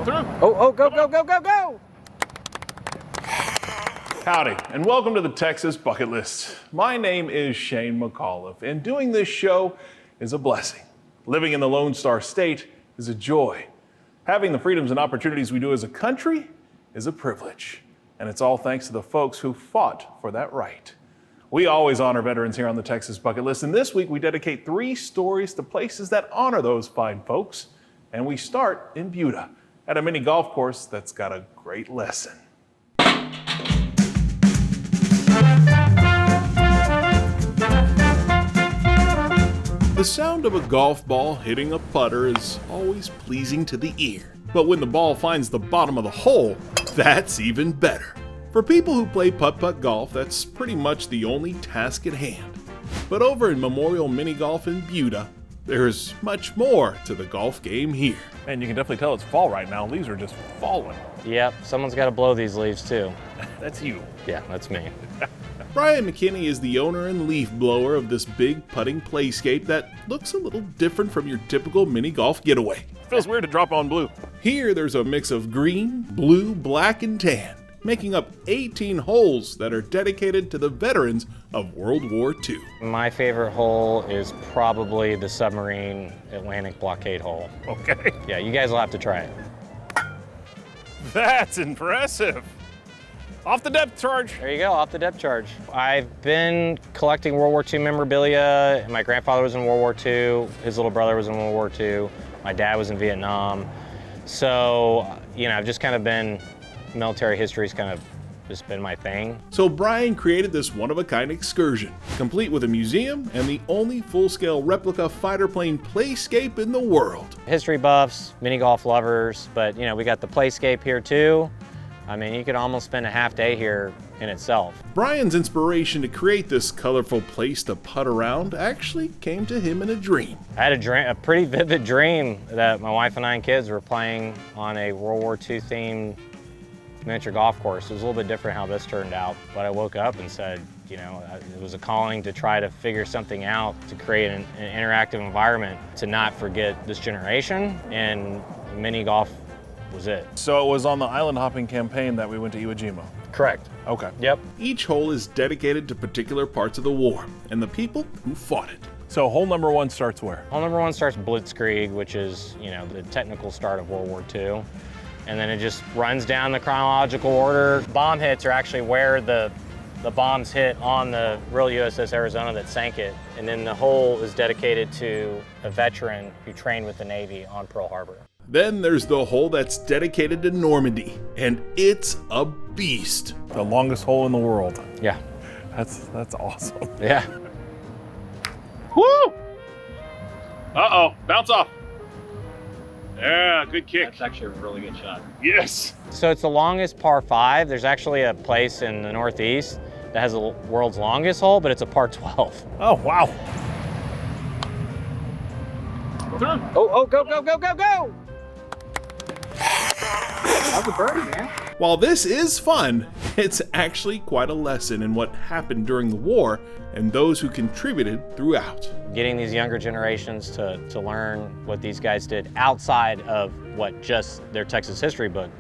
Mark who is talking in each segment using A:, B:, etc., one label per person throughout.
A: Oh, go, go, go, go, go!
B: Howdy, and welcome to the Texas Bucket List. My name is Shane McAuliffe, and doing this show is a blessing. Living in the Lone Star State is a joy. Having the freedoms and opportunities we do as a country is a privilege. And it's all thanks to the folks who fought for that right. We always honor veterans here on the Texas Bucket List, and this week we dedicate 3 stories to places that honor those fine folks. And we start in Buda, at a mini golf course that's got a great lesson. The sound of a golf ball hitting a putter is always pleasing to the ear. But when the ball finds the bottom of the hole, that's even better. For people who play putt-putt golf, that's pretty much the only task at hand. But over in Memorial Mini Golf in Buda, there's much more to the golf game here.
C: Man, you can definitely tell it's fall right now. Leaves are just falling.
A: Yep, someone's got to blow these leaves too.
C: That's you.
A: Yeah, that's me.
B: Brian McKinney is the owner and leaf blower of this big putting playscape that looks a little different from your typical mini golf getaway.
C: Feels weird to drop on blue.
B: Here there's a mix of green, blue, black, and tan, making up 18 holes that are dedicated to the veterans of World War II.
A: My favorite hole is probably the submarine Atlantic blockade hole.
C: Okay.
A: Yeah, you guys will have to try it.
C: That's impressive. Off the depth charge.
A: There you go, off the depth charge. I've been collecting World War II memorabilia. My grandfather was in World War II. His little brother was in World War II. My dad was in Vietnam. So, I've just kind of been, military history's kind of just been my thing.
B: So Brian created this one-of-a-kind excursion, complete with a museum and the only full-scale replica fighter plane playscape in the world.
A: History buffs, mini golf lovers, but we got the playscape here too. I mean, you could almost spend a half day here in itself.
B: Brian's inspiration to create this colorful place to putt around actually came to him in a dream.
A: I had a pretty vivid dream that my wife and I and kids were playing on a World War II themed miniature golf course. It was a little bit different how this turned out, but I woke up and said, it was a calling to try to figure something out, to create an interactive environment, to not forget this generation, and mini golf was it.
C: So it was on the island hopping campaign that we went to Iwo Jima.
A: Correct.
C: Okay.
A: Yep.
B: Each hole is dedicated to particular parts of the war and the people who fought it.
C: So hole number 1 starts where?
A: Hole number 1 starts Blitzkrieg, which is, the technical start of World War II. And then it just runs down the chronological order. Bomb hits are actually where the bombs hit on the real USS Arizona that sank it. And then the hole is dedicated to a veteran who trained with the Navy on Pearl Harbor.
B: Then there's the hole that's dedicated to Normandy, and it's a beast.
C: The longest hole in the world.
A: Yeah.
C: That's awesome.
A: Yeah.
C: Woo! Uh-oh, bounce off. Yeah, good kick.
D: That's actually a really good shot.
C: Yes.
A: So it's the longest par 5. There's actually a place in the Northeast that has the world's longest hole, but it's a par 12.
C: Oh, wow.
A: Oh, go, go, go, go, go!
D: That was a birdie, man.
B: While this is fun, it's actually quite a lesson in what happened during the war and those who contributed throughout.
A: Getting these younger generations to learn what these guys did outside of what just their Texas history book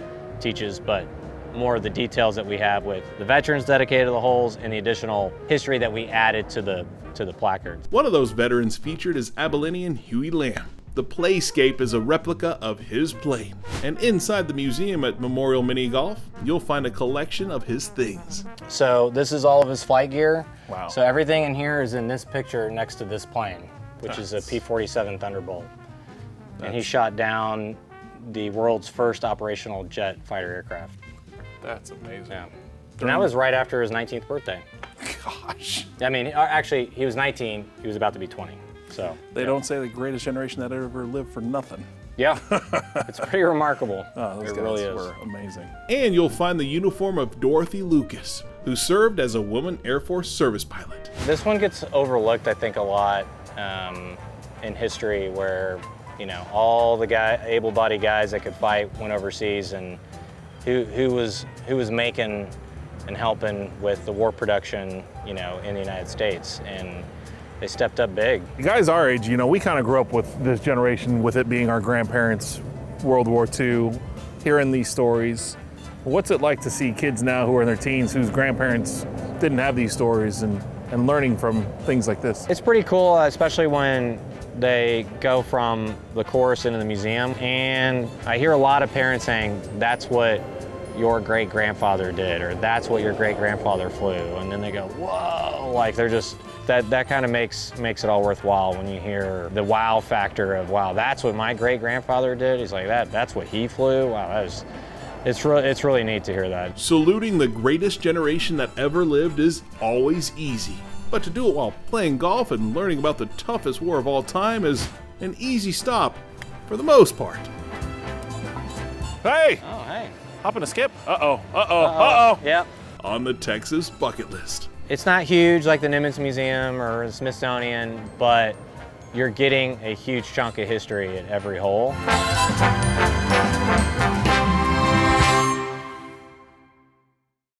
A: teaches, but more of the details that we have with the veterans dedicated to the holes and the additional history that we added to the placards.
B: One of those veterans featured is Abilenian Huey Lamb. The playscape is a replica of his plane. And inside the museum at Memorial Mini Golf, you'll find a collection of his things.
A: So this is all of his flight gear.
C: Wow.
A: So everything in here is in this picture next to this plane, which is a P-47 Thunderbolt. And he shot down the world's first operational jet fighter aircraft.
C: That's amazing.
A: Yeah. And that was right after his 19th birthday.
C: Gosh.
A: I mean, actually, he was 19, he was about to be 20. So
C: They don't say the greatest generation that ever lived for nothing.
A: yeah, it's pretty remarkable.
C: Oh, those
A: it
C: guys
A: really is.
C: were amazing.
B: And you'll find the uniform of Dorothy Lucas, who served as a woman Air Force service pilot.
A: This one gets overlooked, I think, a lot in history, where all the able-bodied guys that could fight went overseas, and who was making and helping with the war production, in the United States, and they stepped up big.
C: Guys our age, we kind of grew up with this generation, with it being our grandparents' World War II hearing these stories. What's it like to see kids now who are in their teens whose grandparents didn't have these stories and learning from things like this?
A: It's pretty cool, especially when they go from the course into the museum. And I hear a lot of parents saying, that's what your great-grandfather did, or that's what your great-grandfather flew. And then they go, whoa, like they're just, that kind of makes it all worthwhile when you hear the wow factor of, wow, that's what my great-grandfather did. He's like, that's what he flew. Wow, it's really neat to hear that.
B: Saluting the greatest generation that ever lived is always easy. But to do it while playing golf and learning about the toughest war of all time is an easy stop for the most part.
C: Hey!
A: Oh, hey.
C: Hopping a skip? Uh-oh, uh-oh, uh-oh.
A: Yep.
B: On the Texas bucket list.
A: It's not huge like the Nimitz Museum or the Smithsonian, but you're getting a huge chunk of history at every hole.